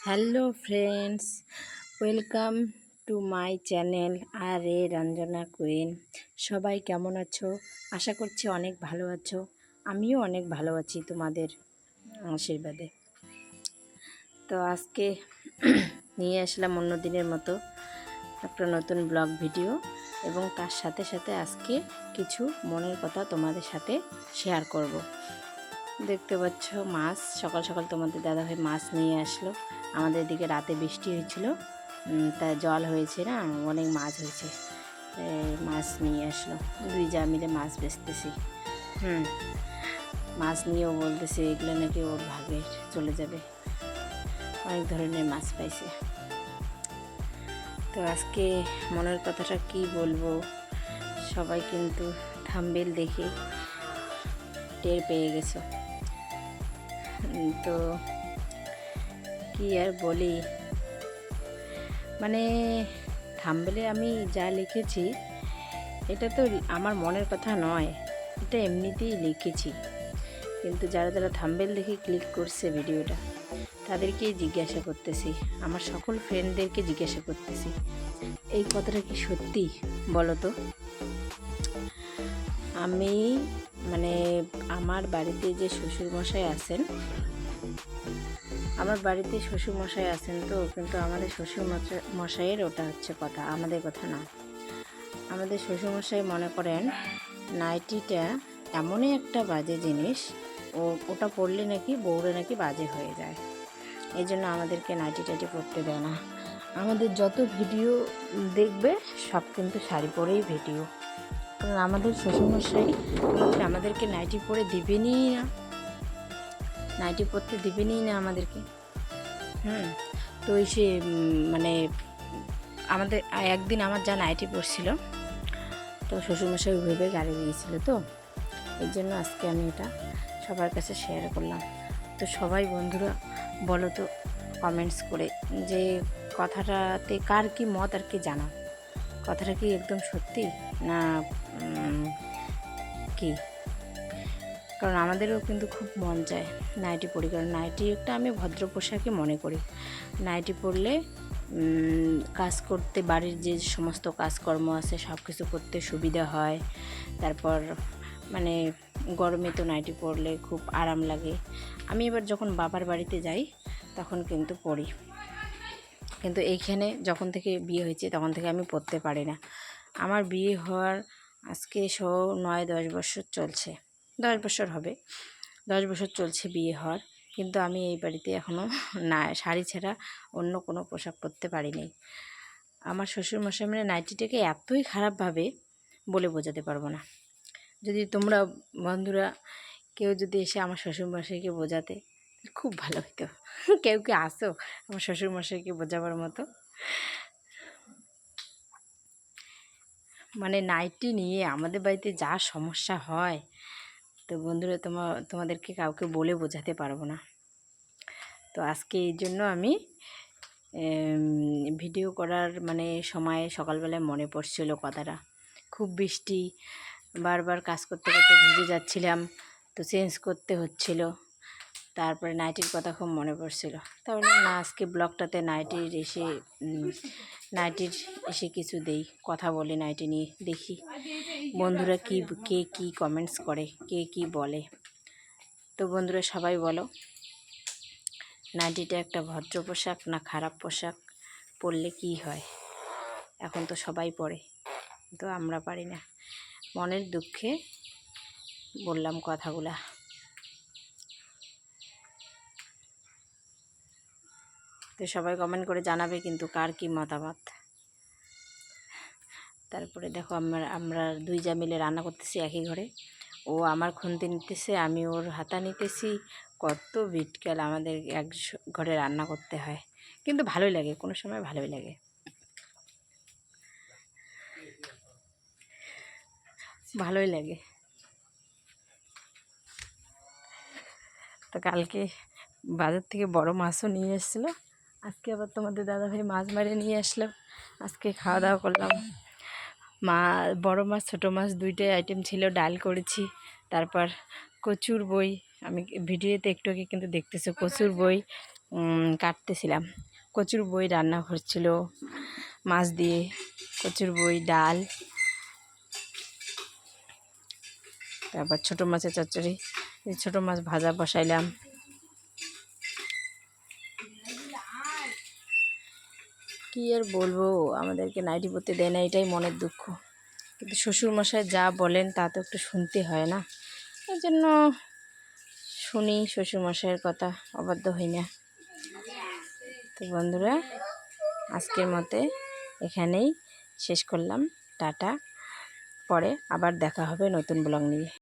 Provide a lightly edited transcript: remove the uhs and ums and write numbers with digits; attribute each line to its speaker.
Speaker 1: Hello friends, welcome to my channel আর এ Ranjana queen. সবাই কেমন আছো? আশা করছি অনেক ভালো আছো। আমিও অনেক ভালো আছি তোমাদের আশীর্বাদে। তো আজকে নিয়ে আসলাম অন্য দিনের মতো একটা নতুন ব্লগ ভিডিও, এবং তার সাথে সাথে আজকে কিছু মনের কথা তোমাদের সাথে শেয়ার করব। দেখতে পাচ্ছ মাছ, সকাল সকাল তোমাদের দাদাভাই মাছ নিয়ে আসলো। আমাদের দিকে রাতে বৃষ্টি হয়েছিল, তা জল হয়েছে না, অনেক মাছ হয়েছে। মাছ নিয়ে আসলো, দুই যা মিলে মাছ বেচতেছি। মাছ নিয়েও বলতেছে এগুলো নাকি ওর ভাগে চলে যাবে, অনেক ধরনের মাছ পাইছে। তো আজকে মনের কথাটা কি বলবো, সবাই কিন্তু থাম্বনেল দেখে টের পেয়ে গেছো। তো কি আর বলি, মানে থাম্বনেলে আমি যা লিখেছি এটা তো আমার মনের কথা নয়, এটা এমনিতেই লিখেছি। কিন্তু যারা যারা থাম্বনেল দেখে ক্লিক করছে ভিডিওটা, তাদেরকেই জিজ্ঞাসা করতেছি, আমার সকল ফ্রেন্ডদেরকে জিজ্ঞাসা করতেছি, এই কথাটা কি সত্যি বলো তো? আমি মানে আমার বাড়িতে যে শ্বশুরমশাই আছেন, তো কিন্তু আমাদের শ্বশুরমশাইয়ের ওটা হচ্ছে কথা, আমাদের কথা না। আমাদের শ্বশুরমশাই মনে করেন নাইটিটা এমনই একটা বাজে জিনিস, ওটা পরলে নাকি বউরে নাকি বাজে হয়ে যায়। এই জন্য আমাদেরকে নাইটি টাইটি পরতে দেয় না। আমাদের যত ভিডিও দেখবে সব কিন্তু শাড়ি পরেই ভিডিও, কারণ আমাদের শ্বশুরমশাই আমাদেরকে নাইটি পরে দিবেনই না, নাইটি পরতে দিবেনই না আমাদেরকে। তো সে মানে আমাদের একদিন আমার যা নাইটি পরছিল, তো শ্বশুরমশাই ভেবে গাড়ি দিয়েছিল, তো এই জন্য আজকে আমি এটা সবার কাছে শেয়ার করলাম। তো সবাই বন্ধুরা বলো তো কমেন্টস করে যে কথাটাতে কার কি মত আর কি জানাও, কথাটা কি একদম সত্যি না কি? কারণ আমাদেরও কিন্তু খুব মন চায় নাইটি পরি, কারণ নাইটি একটা আমি ভদ্র পোশাকই মনে করি। নাইটি পরলে কাজ করতে, বাড়ির যে সমস্ত কাজকর্ম আছে সব কিছু করতে সুবিধা হয়। তারপর মানে গরমে তো নাইটি পরলে খুব আরাম লাগে। আমি এবার যখন বাবার বাড়িতে যাই তখন কিন্তু পরি, কিন্তু এইখানে যখন থেকে বিয়ে হয়েছে তখন থেকে আমি পরতে পারি না। আমার বিয়ে হওয়ার আজকে 9-10 বছর চলছে, 10 বছর হবে, 10 বছর চলছে বিয়ে হওয়ার, কিন্তু আমি এই বাড়িতে এখনও না শাড়ি ছাড়া অন্য কোনো পোশাক পরতে পারিনি। আমার শ্বশুরমশাই মানে নাইটিটাকে এতই খারাপভাবে বলে বোঝাতে পারবো না। যদি তোমরা বন্ধুরা কেউ যদি এসে আমার শ্বশুরমশাইকে বোঝাতে, খুব ভালো হতো। কেউ কি আসো আমার শ্বশুরমশাইকে বোঝাবার মতো? মানে নাইটি নিয়ে আমাদের বাড়িতে যা সমস্যা হয়, তো বন্ধুরা তোমাদেরকে কাউকে বলে বোঝাতে পারবো না। তো আজকে এই জন্য আমি ভিডিও করার মানে সময় সকালবেলায় মনে পড়ছিল কথাটা। খুব বৃষ্টি, বারবার কাজ করতে করতে ভিজে যাচ্ছিলাম, তো চেঞ্জ করতে হচ্ছিল। তারপরে নাইটির কথা খুব মনে পড়ছিল, তাহলে না আজকে ব্লগটাতে নাইটির এসে কিছু দেই, কথা বলি নাইটি নিয়ে, দেখি বন্ধুরা কে কি কমেন্টস করে, কে কি বলে। তো বন্ধুরা সবাই বলো, নাইটিটা একটা ভদ্র পোশাক না খারাপ পোশাক? পরলে কি হয়? এখন তো সবাই পরে, তো আমরা পারি না। মনের দুঃখে বললাম কথাগুলা। তো সবাই কমেন্ট করে জানাবে কিন্তু কার কি মতামত। তারপরে দেখো আমরা দুই যা মিলে রান্না করতেছি একই ঘরে। ও আমার খুন্তি নিতেছে, আমি ওর হাতা নিতেছি। কত বিটকেল আমাদের এক ঘরে রান্না করতে হয়, কিন্তু ভালোই লাগে, কোনো সময় ভালোই লাগে। ভালোই লাগে। তো কালকে বাজার থেকে বড় মাছও নিয়ে এসেছিলো, আজকে আবার তোমাদের দাদাভাই মাছ মারে নিয়ে আসলো। আজকে খাওয়া দাওয়া করলাম, বড় মাছ ছোটো মাছ দুইটাই আইটেম ছিল, ডাল করেছি। তারপর কচুর বই, আমি ভিডিওতে একটু আগে কিন্তু দেখতেছো কচুর বই, কাটতেছিলাম। কচুর বই রান্না হচ্ছিল মাছ দিয়ে, কচুর বই, ডাল, তারপর ছোটো মাছের চচ্চড়ি, ছোটো মাছ ভাজা বসাইলাম। কী আর বলবো, আমাদেরকে নাইটি পরতে দেয় না, এটাই মনের দুঃখ। কিন্তু শ্বশুরমশাই যা বলেন তা তো একটু শুনতে হয় না, এই জন্য শুনি শ্বশুরমশাইয়ের কথা, অবাধ্য হই না। তো বন্ধুরা, আজকের মতে এখানেই শেষ করলাম। টাটা, পরে আবার দেখা হবে নতুন ব্লগ নিয়ে।